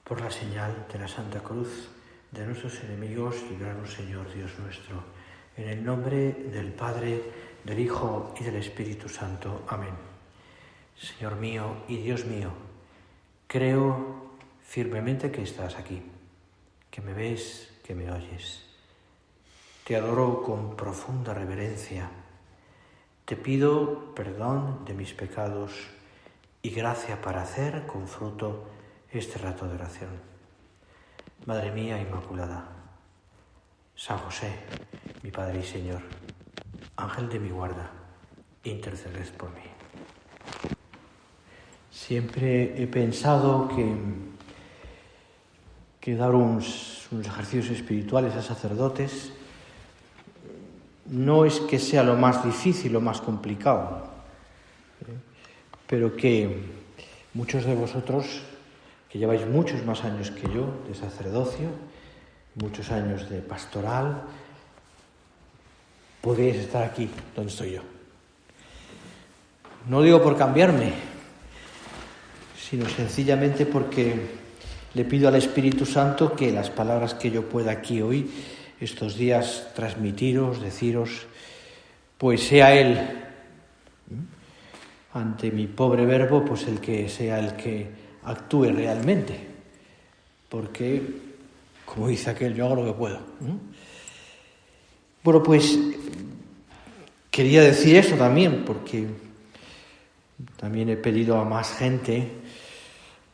Por la señal de la Santa Cruz de nuestros enemigos, líbranos, Señor Dios nuestro. En el nombre del Padre, del Hijo y del Espíritu Santo. Amén. Señor mío y Dios mío, creo firmemente que estás aquí, que me ves, que me oyes. Te adoro con profunda reverencia. Te pido perdón de mis pecados y gracia para hacer con fruto este rato de oración. Madre mía Inmaculada, San José, mi Padre y Señor, Ángel de mi guarda, interceded por mí. Siempre he pensado que dar unos ejercicios espirituales a sacerdotes no es que sea lo más difícil, lo más complicado, pero que muchos de vosotros, que lleváis muchos más años que yo de sacerdocio, muchos años de pastoral, podríais estar aquí donde estoy yo. No digo por cambiarme, sino sencillamente porque le pido al Espíritu Santo que las palabras que yo pueda aquí hoy, estos días, transmitiros, deciros, pues sea Él, ante mi pobre verbo, pues el que sea el que actúe realmente, porque, como dice aquel, yo hago lo que puedo. Bueno, pues quería decir eso también, porque también he pedido a más gente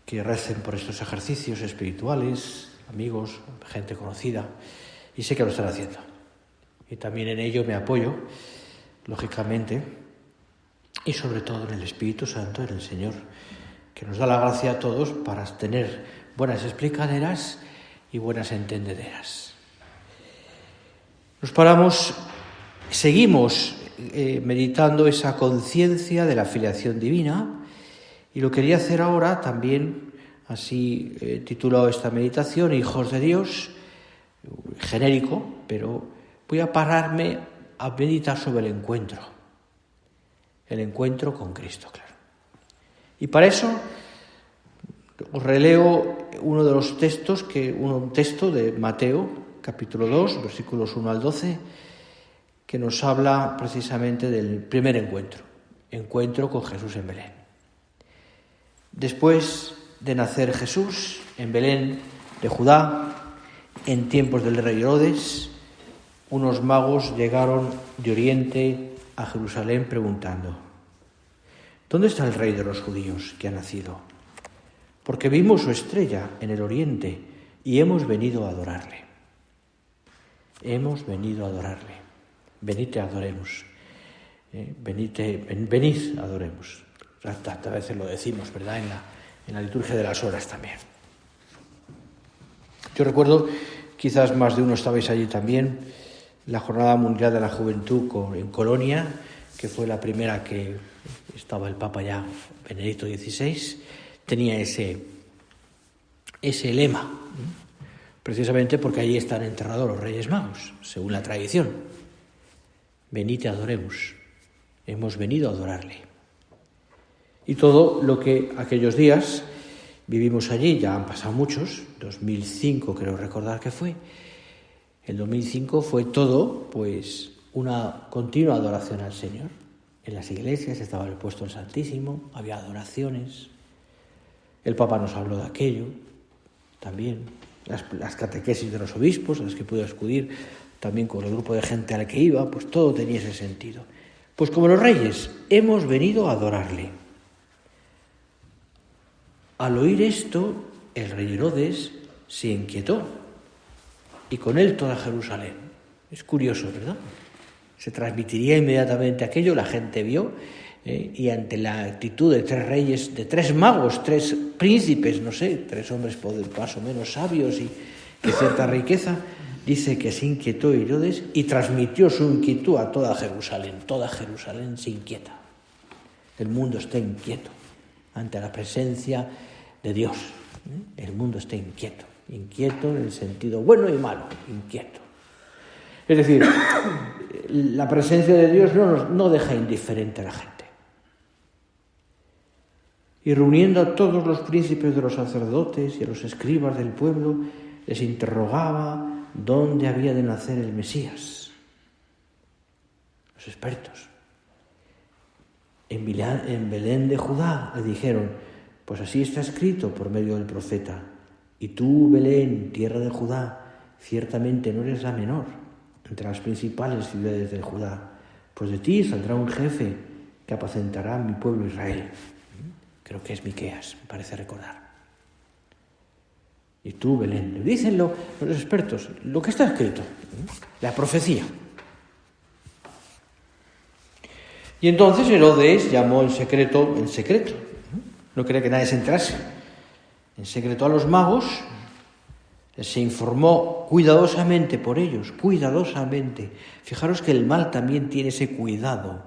que recen por estos ejercicios espirituales, amigos, gente conocida, y sé que lo están haciendo. Y también en ello me apoyo, lógicamente, y sobre todo en el Espíritu Santo, en el Señor, que nos da la gracia a todos para tener buenas explicaderas y buenas entendederas. Nos paramos, seguimos meditando esa conciencia de la filiación divina, y lo quería hacer ahora también, así he titulado esta meditación, Hijos de Dios, genérico, pero voy a pararme a meditar sobre el encuentro con Cristo, claro. Y para eso os releo uno de los textos, un texto de Mateo, capítulo 2, versículos 1 al 12, que nos habla precisamente del primer encuentro con Jesús en Belén. Después de nacer Jesús en Belén de Judá, en tiempos del rey Herodes, unos magos llegaron de Oriente a Jerusalén preguntando: ¿dónde está el rey de los judíos que ha nacido? Porque vimos su estrella en el oriente y hemos venido a adorarle. Venid, adoremos. Venid, adoremos. Tantas veces lo decimos, ¿verdad? En la liturgia de las horas también. Yo recuerdo, quizás más de uno estabais allí también, la Jornada Mundial de la Juventud en Colonia, que fue la primera que estaba el Papa ya, Benedicto XVI, tenía ese lema, precisamente porque allí están enterrados los Reyes Magos, según la tradición. Venid, adoremos. Hemos venido a adorarle. Y todo lo que aquellos días vivimos allí, ya han pasado muchos, 2005 creo recordar que fue, el 2005 fue todo, pues, una continua adoración al Señor. En las iglesias estaba el puesto el Santísimo, había adoraciones. El Papa nos habló de aquello también. Las catequesis de los obispos, a las que pude acudir, también con el grupo de gente al que iba, pues todo tenía ese sentido. Pues como los reyes, hemos venido a adorarle. Al oír esto, el rey Herodes se inquietó, y con él toda Jerusalén. Es curioso, ¿verdad? Se transmitiría inmediatamente aquello, la gente vio, y ante la actitud de tres reyes, de tres magos, tres príncipes, no sé, tres hombres más o menos sabios y de cierta riqueza, dice que se inquietó Herodes y transmitió su inquietud a toda Jerusalén. Toda Jerusalén se inquieta. El mundo está inquieto ante la presencia de Dios. El mundo está inquieto en el sentido bueno y malo, inquieto. Es decir, la presencia de Dios no deja indiferente a la gente. Y reuniendo a todos los príncipes de los sacerdotes y a los escribas del pueblo, les interrogaba dónde había de nacer el Mesías. Los expertos. En Belén de Judá, le dijeron, pues así está escrito por medio del profeta. Y tú, Belén, tierra de Judá, ciertamente no eres la menor entre las principales ciudades de Judá, pues de ti saldrá un jefe que apacentará a mi pueblo Israel. Creo que es Miqueas, me parece recordar. Y tú, Belén, le dicen los expertos, lo que está escrito, la profecía. Y entonces Herodes llamó en secreto, no quería que nadie se enterase, en secreto a los magos, se informó cuidadosamente por ellos, cuidadosamente. Fijaros que el mal también tiene ese cuidado.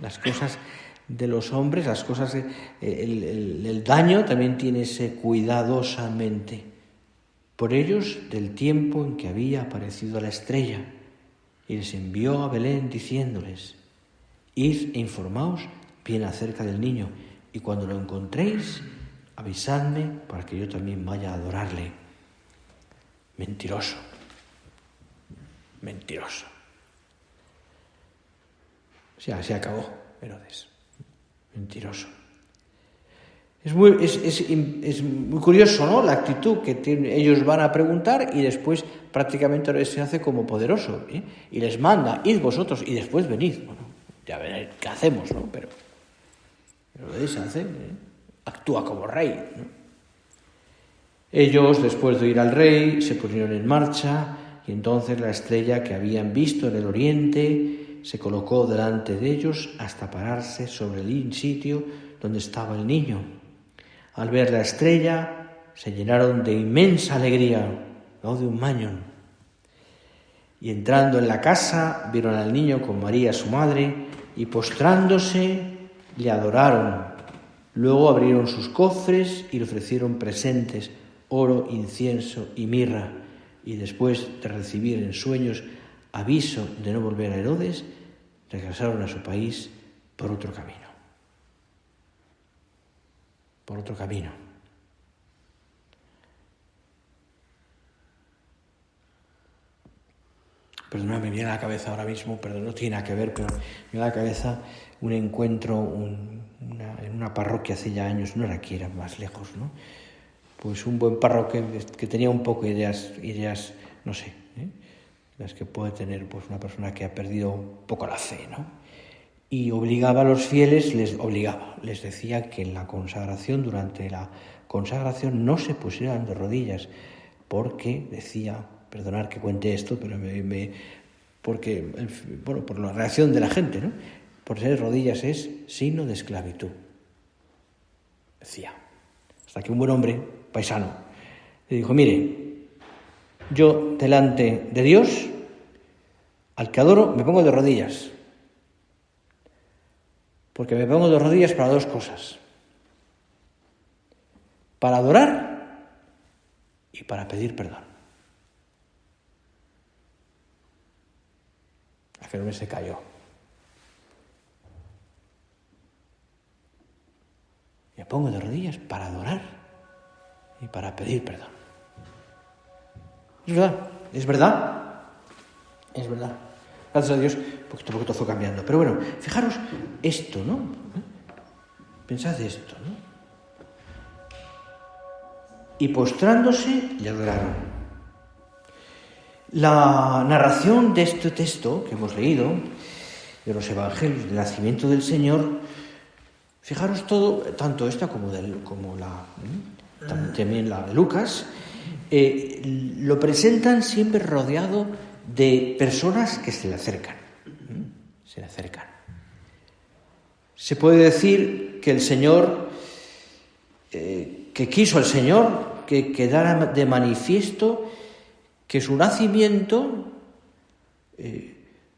Las cosas de los hombres, las cosas, el daño también tiene ese cuidadosamente. Por ellos, del tiempo en que había aparecido la estrella, y les envió a Belén diciéndoles, id e informaos bien acerca del niño, y cuando lo encontréis, avisadme para que yo también vaya a adorarle. Mentiroso. O sea, se acabó Herodes. Mentiroso. Es muy curioso, ¿no? La actitud que ellos van a preguntar y después prácticamente Herodes se hace como poderoso, ¿eh? Y les manda, id vosotros y después venid. Bueno, ya veréis qué hacemos, ¿no? Pero Herodes se hace, actúa como rey, ¿no? Ellos, después de oír al rey, se pusieron en marcha y entonces la estrella que habían visto en el oriente se colocó delante de ellos hasta pararse sobre el sitio donde estaba el niño. Al ver la estrella, se llenaron de inmensa alegría, no de un mañón. Y entrando en la casa, vieron al niño con María, su madre, y postrándose, le adoraron. Luego abrieron sus cofres y le ofrecieron presentes, oro, incienso y mirra. Y después de recibir en sueños aviso de no volver a Herodes, regresaron a su país por otro camino. Perdóname, me viene a la cabeza ahora mismo, no tiene nada que ver, pero me viene a la cabeza un encuentro en una parroquia hace ya años, no era aquí, era más lejos, ¿no? Pues un buen párroco que tenía un poco ideas, no sé, las que puede tener pues una persona que ha perdido un poco la fe, ¿no? Y obligaba a los fieles, les decía que en la consagración, durante la consagración, no se pusieran de rodillas, porque decía, perdonad que cuente esto, pero por la reacción de la gente, ¿no? Por ser rodillas es signo de esclavitud, decía. Hasta que un buen hombre, paisano, le dijo, mire, yo delante de Dios, al que adoro, me pongo de rodillas. Porque me pongo de rodillas para dos cosas. Para adorar y para pedir perdón. Aquel hombre se cayó. Me pongo de rodillas para adorar y para pedir perdón. Es verdad. Gracias a Dios, poquito a poquito fue cambiando. Pero bueno, fijaros esto, ¿no? Pensad esto, ¿no? Y postrándose, le adoraron. La narración de este texto que hemos leído, de los evangelios del nacimiento del Señor, fijaros todo, tanto esta como también la de Lucas, lo presentan siempre rodeado de personas que se le acercan. Se puede decir que el Señor, que quiso el Señor que quedara de manifiesto que su nacimiento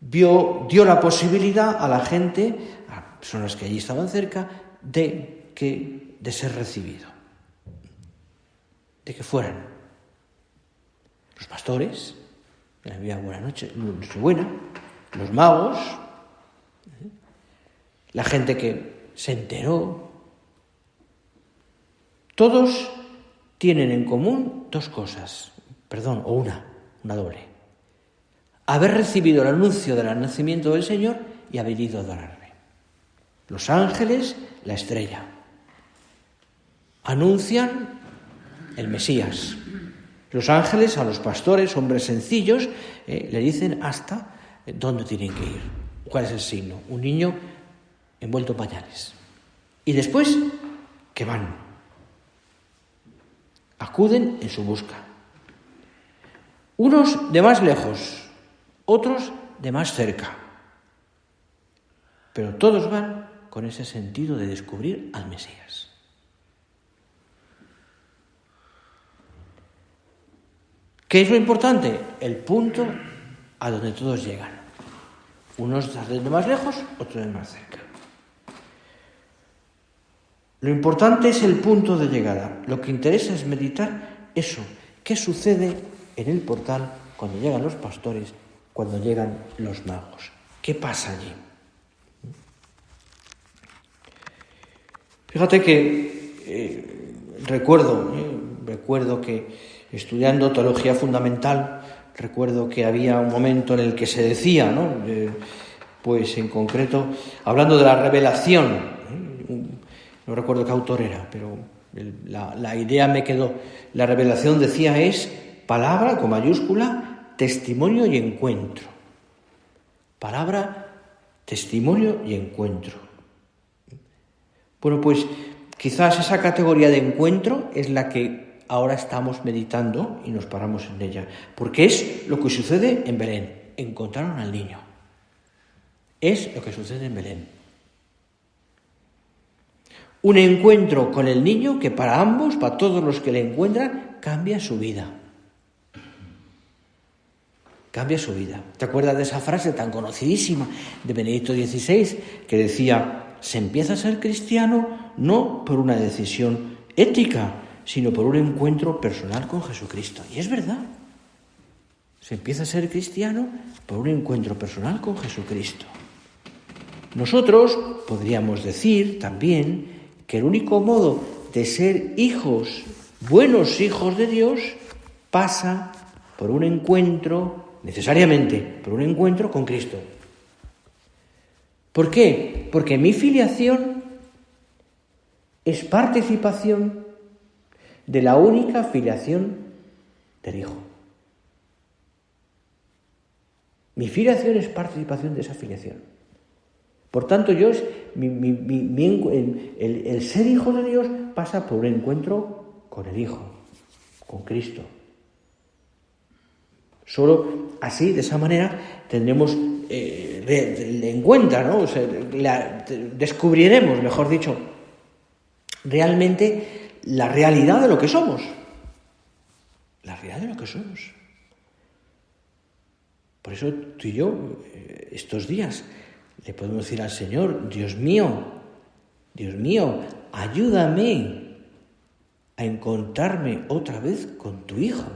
dio la posibilidad a la gente, a personas que allí estaban cerca, de ser recibido, de que fueran los pastores, en la vida buena noche, Nochebuena, los magos, la gente que se enteró Todos tienen en común dos cosas, o una doble. Haber recibido el anuncio del nacimiento del Señor y haber ido a adorarle. Los ángeles, la estrella, anuncian el Mesías. Los ángeles a los pastores, hombres sencillos, le dicen hasta dónde tienen que ir. ¿Cuál es el signo? Un niño envuelto en pañales. Y después, que van. Acuden en su busca. Unos de más lejos, otros de más cerca. Pero todos van con ese sentido de descubrir al Mesías. ¿Qué es lo importante? El punto a donde todos llegan. Unos de más lejos, otros de más cerca. Lo importante es el punto de llegada. Lo que interesa es meditar eso. ¿Qué sucede en el portal cuando llegan los pastores, cuando llegan los magos? ¿Qué pasa allí? Fíjate que recuerdo que estudiando teología fundamental, recuerdo que había un momento en el que se decía, pues en concreto, hablando de la revelación, no recuerdo qué autor era, pero la idea me quedó. La revelación, decía, es palabra con mayúscula, testimonio y encuentro. Palabra, testimonio y encuentro. Bueno, pues quizás esa categoría de encuentro es la que ahora estamos meditando y nos paramos en ella, porque es lo que sucede en Belén. Encontraron al niño. Es lo que sucede en Belén. Un encuentro con el niño que para ambos, para todos los que le encuentran, cambia su vida. Cambia su vida. ¿Te acuerdas de esa frase tan conocidísima de Benedicto XVI que decía: se empieza a ser cristiano no por una decisión ética, sino por un encuentro personal con Jesucristo? Y es verdad. Se empieza a ser cristiano por un encuentro personal con Jesucristo. Nosotros podríamos decir también que el único modo de ser hijos, buenos hijos de Dios, pasa por un encuentro, necesariamente, por un encuentro con Cristo. ¿Por qué? Porque mi filiación es participación de la única filiación del Hijo. Mi filiación es participación de esa filiación. Por tanto, el ser hijo de Dios pasa por un encuentro con el Hijo, con Cristo. Solo así, de esa manera, tendremos en cuenta, O sea, descubriremos, mejor dicho, realmente la realidad de lo que somos. La realidad de lo que somos. Por eso tú y yo, estos días, le podemos decir al Señor: Dios mío, ayúdame a encontrarme otra vez con tu Hijo,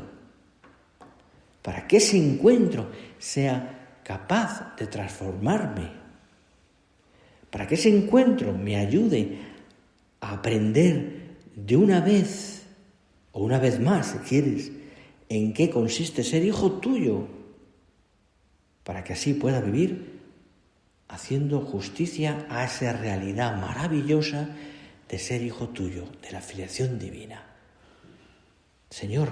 para que ese encuentro sea capaz de transformarme, para que ese encuentro me ayude a aprender de una vez, o una vez más, si quieres, en qué consiste ser hijo tuyo, para que así pueda vivir haciendo justicia a esa realidad maravillosa de ser hijo tuyo, de la filiación divina. Señor,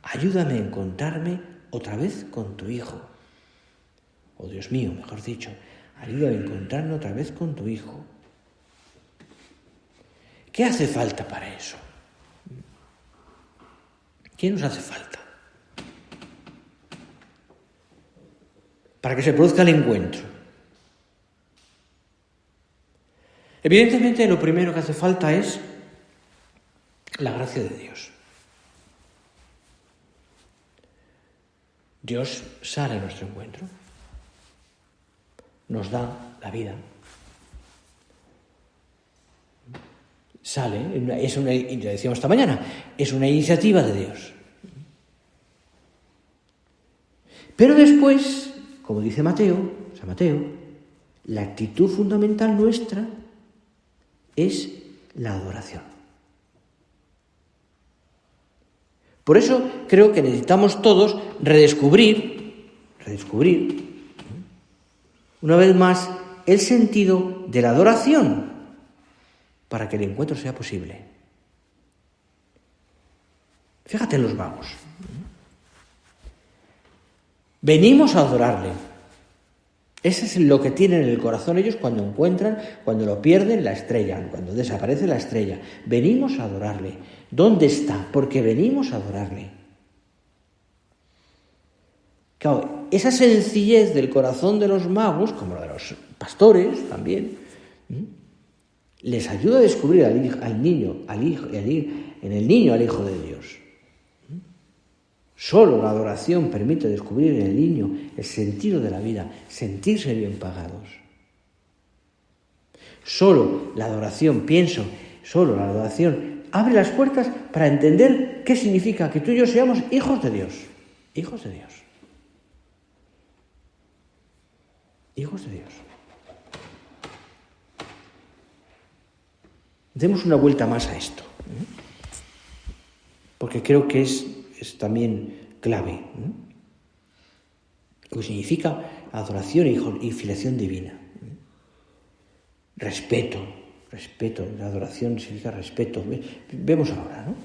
ayúdame a encontrarme otra vez con tu Hijo. O Dios mío, mejor dicho, ayúdame a encontrarme otra vez con tu Hijo. ¿Qué hace falta para eso? ¿Qué nos hace falta? Para que se produzca el encuentro. Evidentemente, lo primero que hace falta es la gracia de Dios. Dios sale a nuestro encuentro, nos da la vida. Sale, y lo decíamos esta mañana, es una iniciativa de Dios. Pero después, como dice San Mateo, la actitud fundamental nuestra es la adoración. Por eso creo que necesitamos todos redescubrir, una vez más, el sentido de la adoración para que el encuentro sea posible. Fíjate en los magos. Venimos a adorarle. Ese es lo que tienen en el corazón ellos cuando encuentran, cuando lo pierden, la estrella, cuando desaparece la estrella. Venimos a adorarle. ¿Dónde está? Porque venimos a adorarle. Claro, esa sencillez del corazón de los magos, como la de los pastores también, les ayuda a descubrir en el niño al Hijo de Dios. Solo la adoración permite descubrir en el niño el sentido de la vida, sentirse bien pagados. Solo la adoración abre las puertas para entender qué significa que tú y yo seamos hijos de Dios. Hijos de Dios. Hijos de Dios. Demos una vuelta más a esto, porque creo que es también clave. Lo que significa adoración y filiación divina. Respeto, la adoración significa respeto. Vemos ahora, ¿no?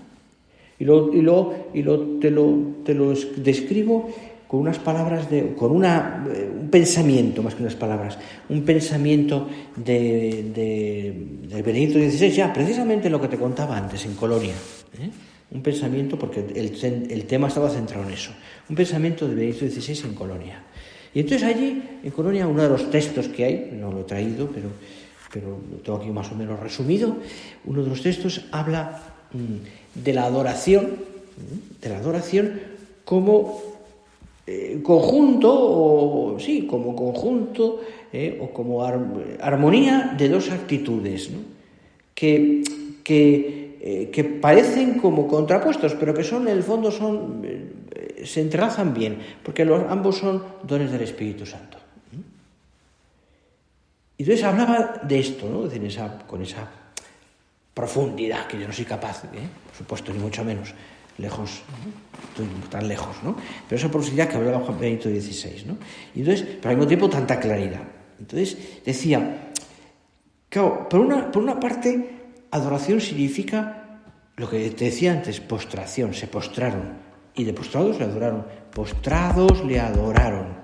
Te lo describo con unas palabras, un pensamiento, más que unas palabras, un pensamiento de Benedicto XVI, ya precisamente lo que te contaba antes en Colonia, un pensamiento, porque el tema estaba centrado en eso, un pensamiento de Benedicto XVI en Colonia. Y entonces allí, en Colonia, uno de los textos que hay, no lo he traído, pero lo tengo aquí más o menos resumido, uno de los textos habla de la adoración como conjunto, o como armonía de dos actitudes, ¿no? que parecen como contrapuestos, pero que en el fondo se entrelazan bien, porque ambos son dones del Espíritu Santo. Y entonces hablaba de esto, ¿no? Con esa profundidad que yo no soy capaz, por supuesto, ni mucho menos, lejos, estoy tan lejos, ¿no? Pero esa profundidad que hablaba Juan Benedicto XVI, ¿no? Y entonces, pero al mismo tiempo tanta claridad. Entonces decía, claro, por una parte, adoración significa lo que te decía antes, postración, se postraron, y de postrados le adoraron, postrados le adoraron.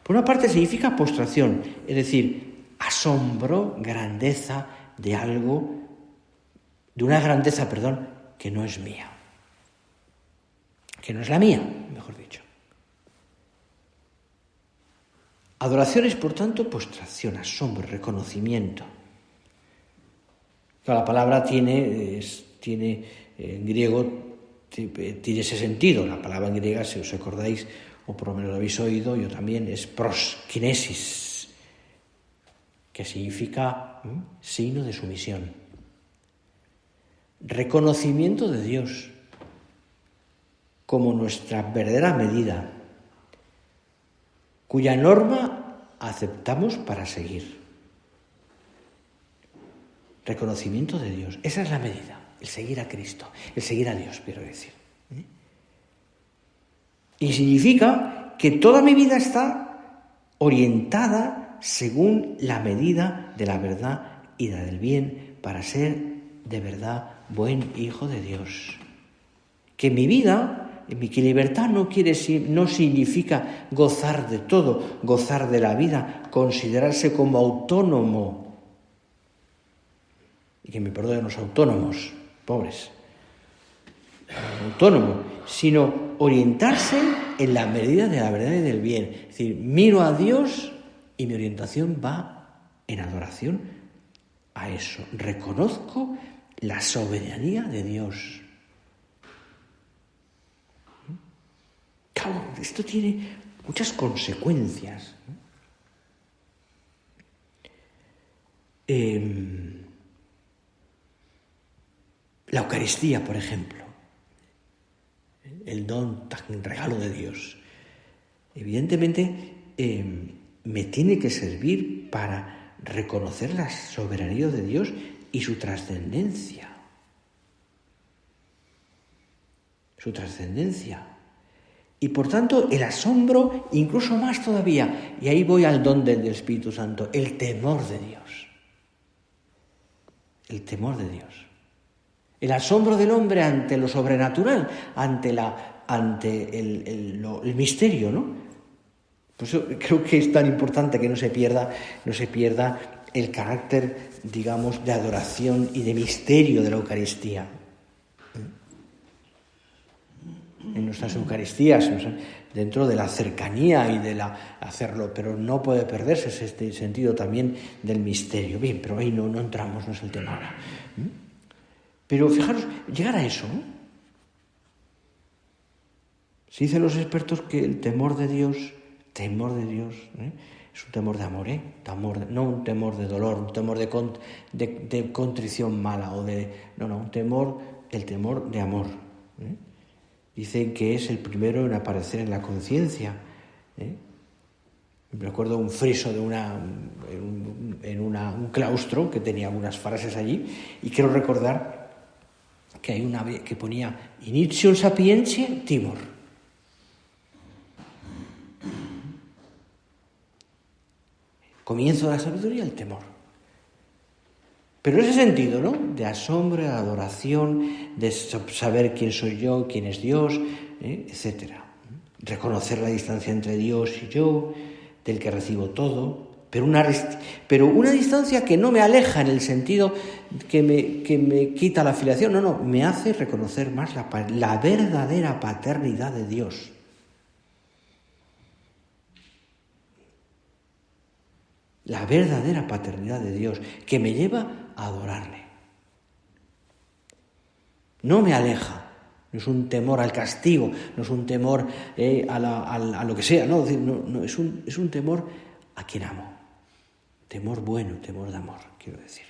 Por una parte significa postración, es decir, asombro, grandeza de algo, de una grandeza, que no es mía, que no es la mía, mejor dicho. Adoración es, por tanto, postración, asombro, reconocimiento. La palabra tiene en griego, tiene ese sentido. La palabra en griega, si os acordáis, o por lo menos lo habéis oído, yo también, es proskinesis, que significa signo de sumisión. Reconocimiento de Dios como nuestra verdadera medida, cuya norma aceptamos para seguir. Reconocimiento de Dios, esa es la medida, el seguir a Cristo, el seguir a Dios, quiero decir. Y significa que toda mi vida está orientada según la medida de la verdad y la del bien para ser de verdad buen hijo de Dios. Que mi vida, que libertad no significa gozar de todo, gozar de la vida, considerarse como autónomo. Y que me perdonen los autónomos, pobres. Autónomo, sino orientarse en la medida de la verdad y del bien. Es decir, miro a Dios y mi orientación va en adoración a eso. Reconozco la soberanía de Dios. Claro, esto tiene muchas consecuencias. La Eucaristía, por ejemplo, el don, tan regalo de Dios, evidentemente me tiene que servir para reconocer la soberanía de Dios y su trascendencia. su trascendencia. Y por tanto el asombro, incluso más todavía, y ahí voy al don del Espíritu Santo, el temor de Dios. El temor de Dios. El asombro del hombre ante lo sobrenatural, ante el misterio, ¿no? Por eso creo que es tan importante que no se pierda el carácter, digamos, de adoración y de misterio de la Eucaristía. En nuestras Eucaristías, dentro de la cercanía y de hacerlo, pero no puede perderse este sentido también del misterio. Bien, pero ahí no entramos, no es el tema ahora. Pero fijaros, llegar a eso, ¿no? Se dicen los expertos que el temor de Dios, es un temor de amor, no un temor de dolor, un temor de contrición mala, el temor de amor. Dicen que es el primero en aparecer en la conciencia. Recuerdo un friso de un claustro que tenía algunas frases allí, y quiero recordar que hay una que ponía Initium sapientiae timor. Comienzo de la sabiduría, el temor. Pero ese sentido, ¿no? De asombro, de adoración, de saber quién soy yo, quién es Dios, etc. Reconocer la distancia entre Dios y yo, del que recibo todo, pero una distancia que no me aleja en el sentido que me quita la filiación, no, me hace reconocer más la verdadera paternidad de Dios. La verdadera paternidad de Dios, que me lleva a adorarle. No me aleja, no es un temor al castigo, no es un temor a lo que sea, no, es un temor a quien amo. Temor bueno, temor de amor, quiero decir.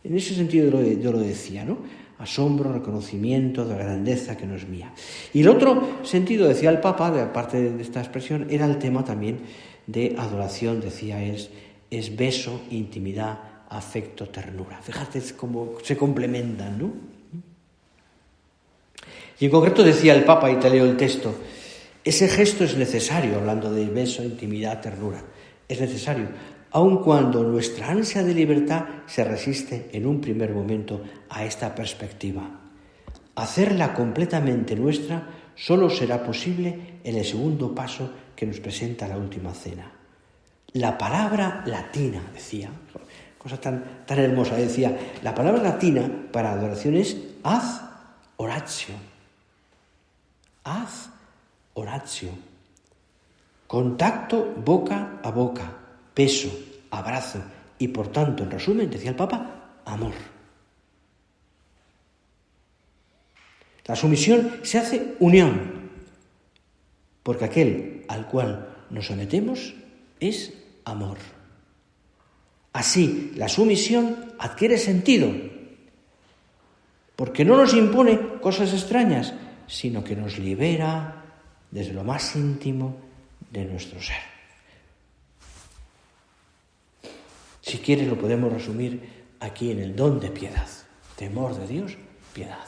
En ese sentido yo lo decía, ¿no? Asombro, reconocimiento de la grandeza que no es mía. Y el otro sentido, decía el Papa, aparte de esta expresión, era el tema también de adoración, decía, es beso, intimidad, afecto, ternura. Fíjate cómo se complementan, ¿no? Y en concreto decía el Papa, y te leo el texto, ese gesto es necesario, hablando de beso, intimidad, ternura. Es necesario, aun cuando nuestra ansia de libertad se resiste en un primer momento a esta perspectiva. Hacerla completamente nuestra solo será posible en el segundo paso que nos presenta la última cena. La palabra latina, decía, cosa tan hermosa, decía, la palabra latina para adoración es ad oratio. Ad oratio. Contacto boca a boca, beso, abrazo y por tanto, en resumen, decía el Papa, amor. La sumisión se hace unión, porque aquel al cual nos sometemos es amor. Así, la sumisión adquiere sentido, porque no nos impone cosas extrañas, sino que nos libera desde lo más íntimo de nuestro ser. Si quieres, lo podemos resumir aquí en el don de piedad. Temor de Dios, piedad.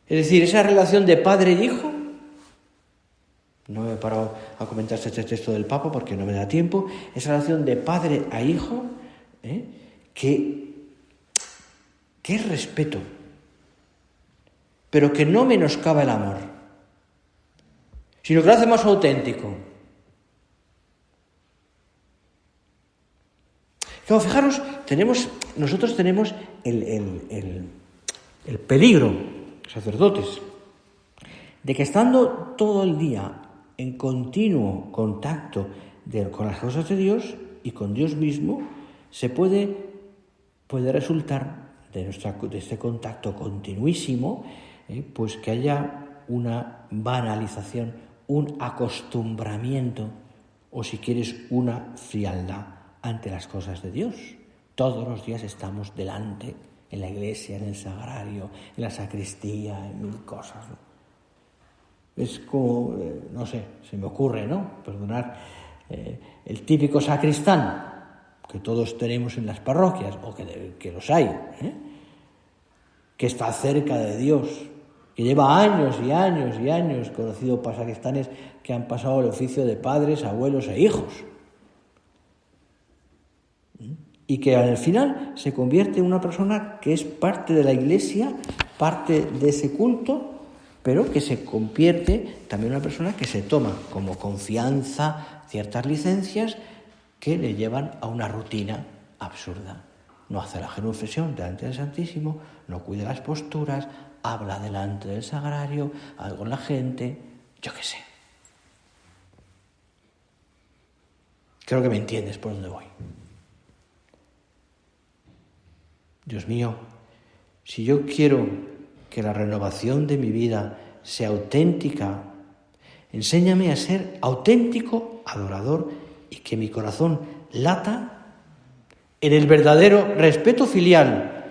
Es decir, esa relación de padre y hijo, no me he parado a comentar este texto del Papa porque no me da tiempo, esa relación de padre a hijo, que es respeto, pero que no menoscaba el amor, sino que lo hace más auténtico. Como fijaros, nosotros tenemos el peligro, sacerdotes, de que estando todo el día en continuo contacto con las cosas de Dios y con Dios mismo, se puede resultar de este contacto continuísimo, pues que haya una banalización, un acostumbramiento, o si quieres, una frialdad ante las cosas de Dios. Todos los días estamos delante, en la iglesia, en el sagrario, en la sacristía, en mil cosas, ¿no? Es como, no sé, se me ocurre, ¿no? Perdonad, el típico sacristán que todos tenemos en las parroquias, o que los hay, que está cerca de Dios, que lleva años y años y años, conocido pakistaníes que han pasado el oficio de padres, abuelos e hijos, y que al final se convierte en una persona que es parte de la Iglesia, parte de ese culto, pero que se convierte también en una persona que se toma como confianza ciertas licencias que le llevan a una rutina absurda. No hace la genuflexión delante del Santísimo, no cuida las posturas, habla delante del sagrario, algo con la gente, yo qué sé. Creo que me entiendes por dónde voy. Dios mío, si yo quiero que la renovación de mi vida sea auténtica, enséñame a ser auténtico adorador y que mi corazón lata en el verdadero respeto filial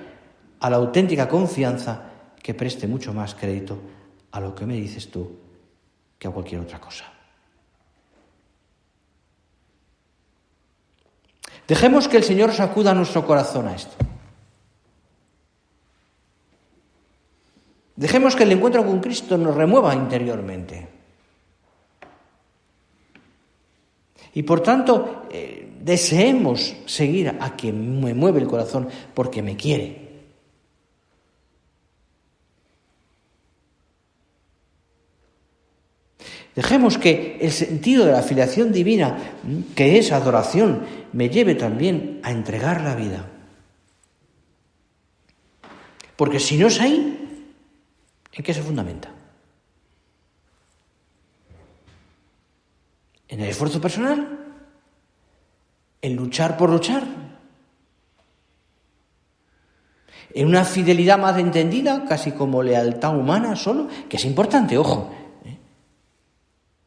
a la auténtica confianza que preste mucho más crédito a lo que me dices tú que a cualquier otra cosa. Dejemos que el Señor sacuda nuestro corazón a esto. Dejemos que el encuentro con Cristo nos remueva interiormente. Y por tanto, deseemos seguir a quien me mueve el corazón porque me quiere. Dejemos que el sentido de la filiación divina, que es adoración, me lleve también a entregar la vida. Porque si no es ahí, ¿en qué se fundamenta? ¿En el esfuerzo personal? ¿En luchar por luchar? ¿En una fidelidad más entendida, casi como lealtad humana solo? Que es importante, ojo.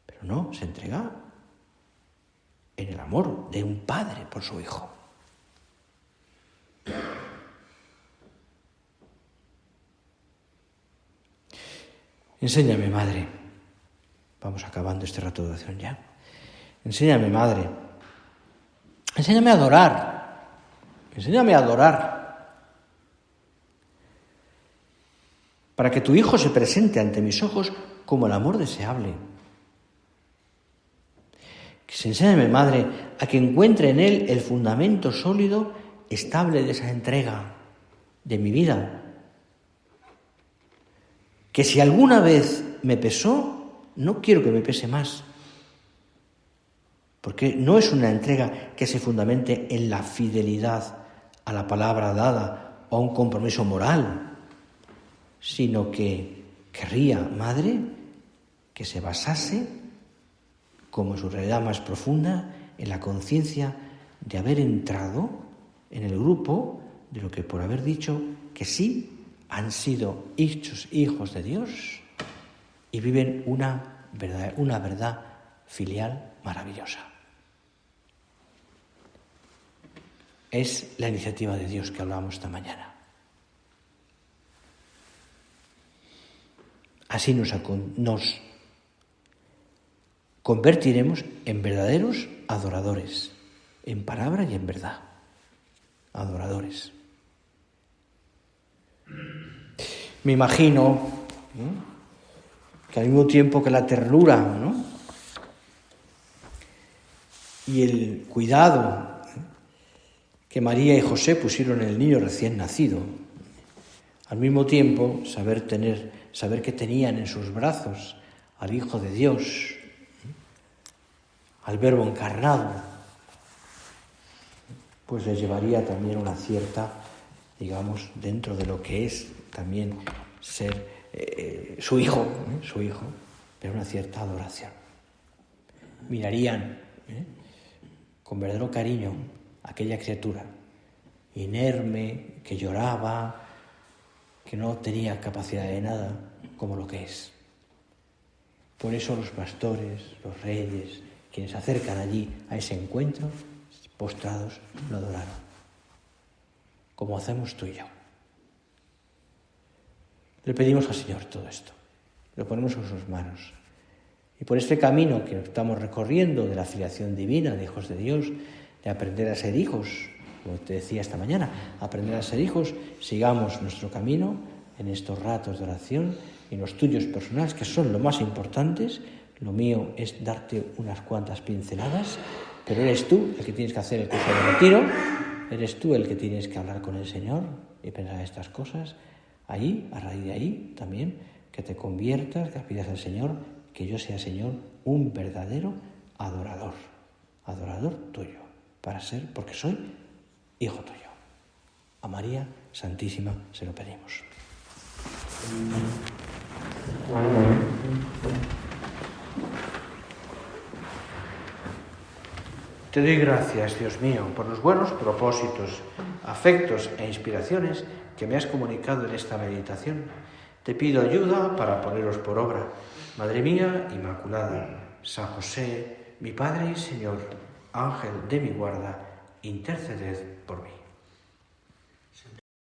Pero no, se entrega en el amor de un padre por su hijo. Enséñame, Madre. Vamos acabando este rato de oración ya. Enséñame, Madre. Enséñame a adorar. Enséñame a adorar. Para que tu Hijo se presente ante mis ojos como el amor deseable. Enséñame, Madre, a que encuentre en Él el fundamento sólido, estable de esa entrega de mi vida. Que si alguna vez me pesó, no quiero que me pese más. Porque no es una entrega que se fundamente en la fidelidad a la palabra dada o a un compromiso moral, sino que querría, Madre, que se basase, como su realidad más profunda, en la conciencia de haber entrado en el grupo de lo que por haber dicho que sí han sido hijos de Dios y viven una verdad filial maravillosa. Es la iniciativa de Dios que hablábamos esta mañana. Así nos convertiremos en verdaderos adoradores, en palabra y en verdad. Adoradores. Me imagino que al mismo tiempo que la ternura, ¿no?, y el cuidado que María y José pusieron en el niño recién nacido, al mismo tiempo saber que tenían en sus brazos al Hijo de Dios, al Verbo encarnado, pues les llevaría también una cierta, digamos, dentro de lo que es también ser su hijo, pero una cierta adoración. Mirarían con verdadero cariño a aquella criatura inerme, que lloraba, que no tenía capacidad de nada, como lo que es. Por eso los pastores, los reyes, quienes se acercan allí a ese encuentro, postrados, lo adoraron, como hacemos tú y yo. Le pedimos al Señor todo esto, lo ponemos en sus manos. Y por este camino que estamos recorriendo de la filiación divina, de hijos de Dios, de aprender a ser hijos, como te decía esta mañana, aprender a ser hijos, sigamos nuestro camino en estos ratos de oración y los tuyos personales, que son lo más importantes. Lo mío es darte unas cuantas pinceladas, pero eres tú el que tienes que hacer el curso de retiro, eres tú el que tienes que hablar con el Señor y pensar estas cosas. Ahí, a raíz de ahí, también, que te conviertas, que pidas al Señor, que yo sea, Señor, un verdadero adorador tuyo, porque soy hijo tuyo. A María Santísima se lo pedimos. Te doy gracias, Dios mío, por los buenos propósitos, afectos e inspiraciones que me has comunicado en esta meditación. Te pido ayuda para ponerlos por obra. Madre mía Inmaculada, San José, mi Padre y Señor, Ángel de mi guarda, interceded por mí.